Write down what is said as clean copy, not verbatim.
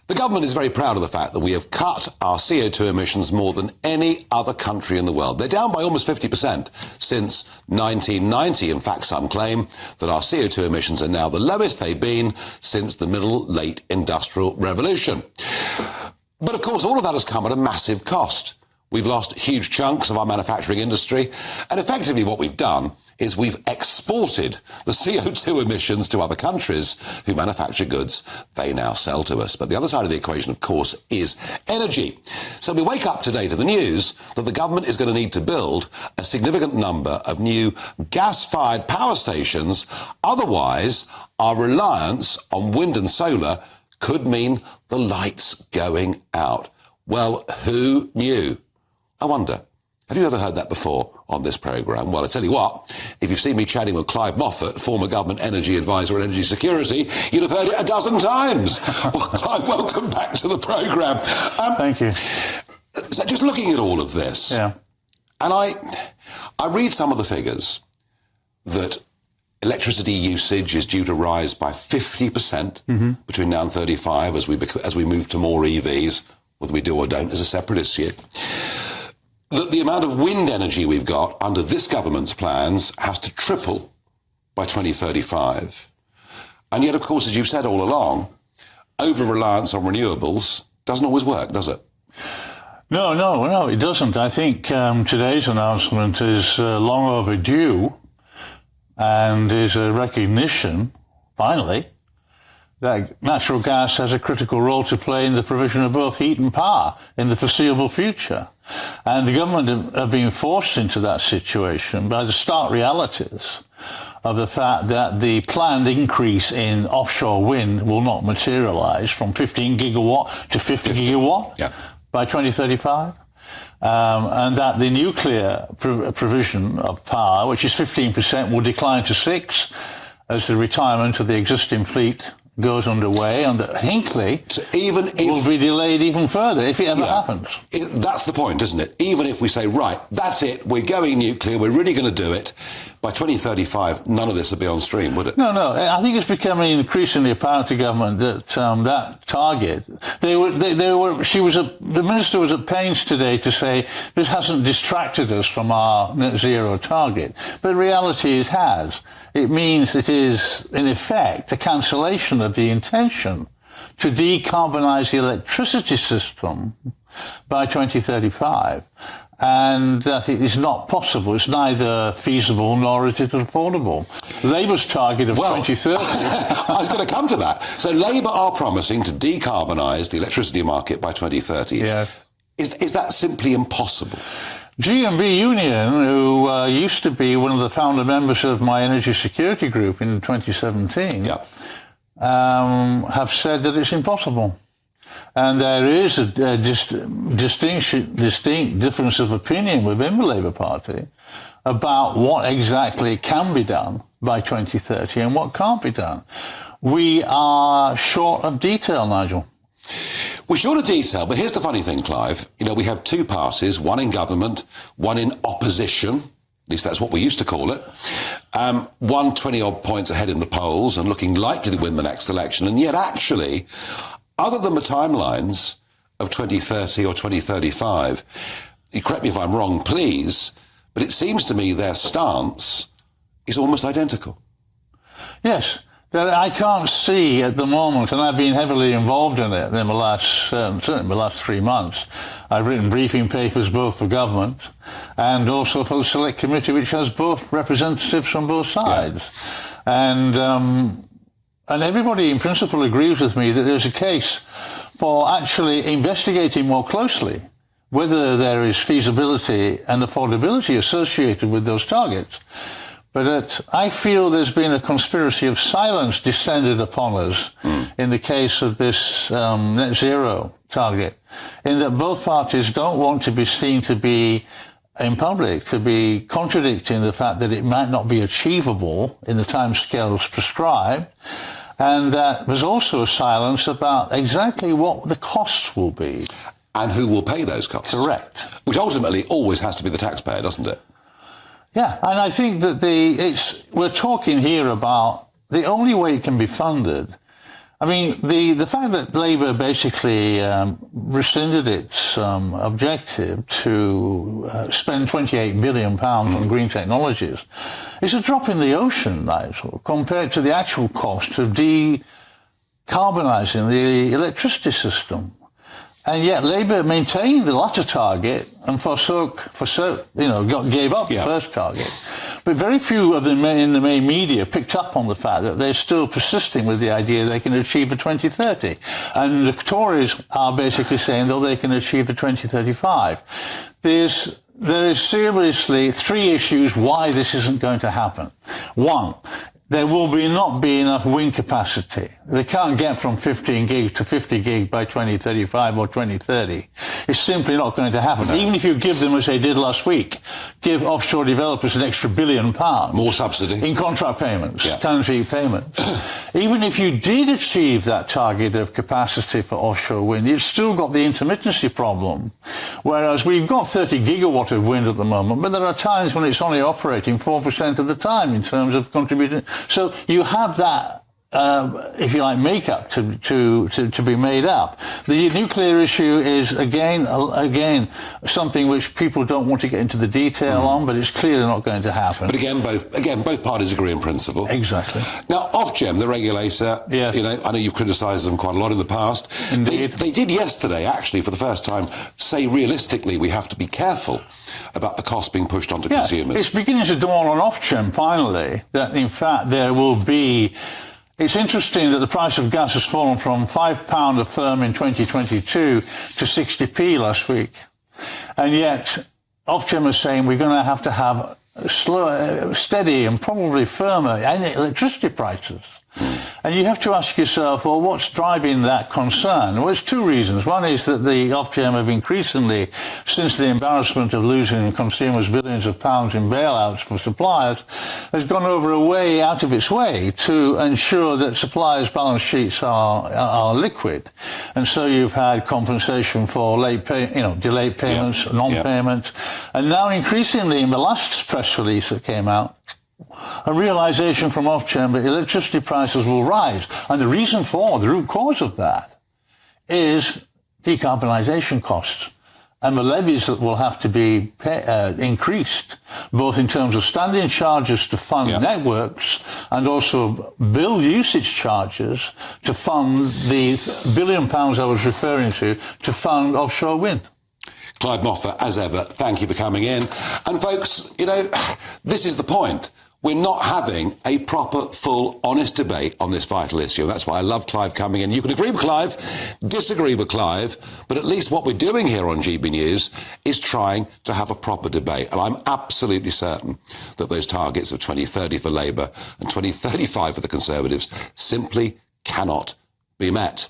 The government is very proud of the fact that we have cut our CO2 emissions more than any other country in the world. They're down by almost 50% since 1990. In fact, some claim that our CO2 emissions are now the lowest they've been since the late industrial revolution. But of course, all of that has come at a massive cost. We've lost huge chunks of our manufacturing industry, and effectively what we've done is we've exported the CO2 emissions to other countries who manufacture goods they now sell to us. But the other side of the equation, of course, is energy. So we wake up today to the news that the government is going to need to build a significant number of new gas-fired power stations. Otherwise, our reliance on wind and solar could mean the lights going out. Well, who knew? I wonder, have you ever heard that before on this programme? Well, I tell you what, if you've seen me chatting with Clive Moffat, former government energy advisor on energy security, you'd have heard it a dozen times. Well, Clive, welcome back to the programme. Thank you. So just looking at all of this, yeah. And I read some of the figures that electricity usage is due to rise by 50% between now and 35 as we move to more EVs. Whether we do or don't is a separate issue. That the amount of wind energy we've got under this government's plans has to triple by 2035. And yet, of course, as you've said all along, over-reliance on renewables doesn't always work, does it? No, it doesn't. I think today's announcement is long overdue and is a recognition, finally, that natural gas has a critical role to play in the provision of both heat and power in the foreseeable future. And the government have been forced into that situation by the stark realities of the fact that the planned increase in offshore wind will not materialise from 15 gigawatt to 50 gigawatt by 2035. And that the nuclear provision of power, which is 15%, will decline to 6% as the retirement of the existing fleet goes underway, and that Hinkley will be delayed even further if it ever happens. That's the point, isn't it? Even if we say, right, that's it, we're going nuclear, we're really going to do it, by 2035, none of this would be on stream, would it? No. I think it's becoming increasingly apparent to government that that target, the minister was at pains today to say this hasn't distracted us from our net zero target, but reality it has. It means it is, in effect, a cancellation of the intention to decarbonise the electricity system by 2035, and that it is not possible. It's neither feasible nor is it affordable. Labour's target of 2030... I was going to come to that. So Labour are promising to decarbonise the electricity market by 2030. Yeah. Is that simply impossible? GBNews Union, who used to be one of the founder members of my energy security group in 2017, have said that it's impossible. And there is a distinct difference of opinion within the Labour Party about what exactly can be done by 2030 and what can't be done. We are short of detail, Nigel. We're short of detail, but here's the funny thing, Clive. You know, we have two parties, one in government, one in opposition. At least that's what we used to call it. One 20-odd points ahead in the polls and looking likely to win the next election. And yet, actually, other than the timelines of 2030 or 2035, you correct me if I'm wrong, please, but it seems to me their stance is almost identical. Yes. That I can't see at the moment, and I've been heavily involved in it in the last, certainly in the last 3 months. I've written briefing papers both for government and also for the Select Committee, which has both representatives from both sides. Yeah. And everybody in principle agrees with me that there's a case for actually investigating more closely whether there is feasibility and affordability associated with those targets. But I feel there's been a conspiracy of silence descended upon us in the case of this net zero target, in that both parties don't want to be seen to be, in public, to be contradicting the fact that it might not be achievable in the timescales prescribed, and that there's also a silence about exactly what the costs will be. And who will pay those costs. Correct. Which ultimately always has to be the taxpayer, doesn't it? Yeah, and I think that we're talking here about the only way it can be funded I mean, the fact that Labour basically rescinded its objective to spend £28 billion on green technologies is a drop in the ocean, Nigel, compared to the actual cost of decarbonising the electricity system. And yet Labour maintained the latter target and gave up the first target. But very few of them in the main media picked up on the fact that they're still persisting with the idea they can achieve the 2030. And the Tories are basically saying that they can achieve the 2035. There is seriously three issues why this isn't going to happen. One, there will not be enough wind capacity. They can't get from 15 gig to 50 gig by 2035 or 2030. It's simply not going to happen. No. Even if you give them, as they did last week, give offshore developers an extra £1 billion. More subsidy. In contract payments, guarantee payments. Even if you did achieve that target of capacity for offshore wind, you've still got the intermittency problem. Whereas we've got 30 gigawatt of wind at the moment, but there are times when it's only operating 4% of the time in terms of contributing. So you have that, if you like, makeup to be made up. The nuclear issue is again something which people don't want to get into the detail on, but it's clearly not going to happen. But both parties agree in principle. Exactly. Now, Ofgem, the regulator, yes. I know you've criticised them quite a lot in the past. Indeed. They did yesterday, actually, for the first time, say realistically we have to be careful about the cost being pushed onto consumers. It's beginning to dawn on Ofgem, finally, that in fact there will be... It's interesting that the price of gas has fallen from £5 a therm in 2022 to 60p last week. And yet, Ofgem is saying we're going to have steady and probably firmer electricity prices. And you have to ask yourself, well, what's driving that concern? Well, there's two reasons. One is that the Ofgem have increasingly, since the embarrassment of losing consumers billions of pounds in bailouts for suppliers, has gone out of its way to ensure that suppliers' balance sheets are liquid. And so you've had compensation for delayed payments, non-payments. And now increasingly, in the last press release that came out, a realisation from Ofgem that electricity prices will rise. And the root cause of that is decarbonisation costs and the levies that will have to be increased, both in terms of standing charges to fund networks and also bill usage charges to fund the £1 billion I was referring to fund offshore wind. Clive Moffat, as ever, thank you for coming in. And folks, this is the point. We're not having a proper, full, honest debate on this vital issue. That's why I love Clive coming in. You can agree with Clive, disagree with Clive, but at least what we're doing here on GB News is trying to have a proper debate. And I'm absolutely certain that those targets of 2030 for Labour and 2035 for the Conservatives simply cannot be met.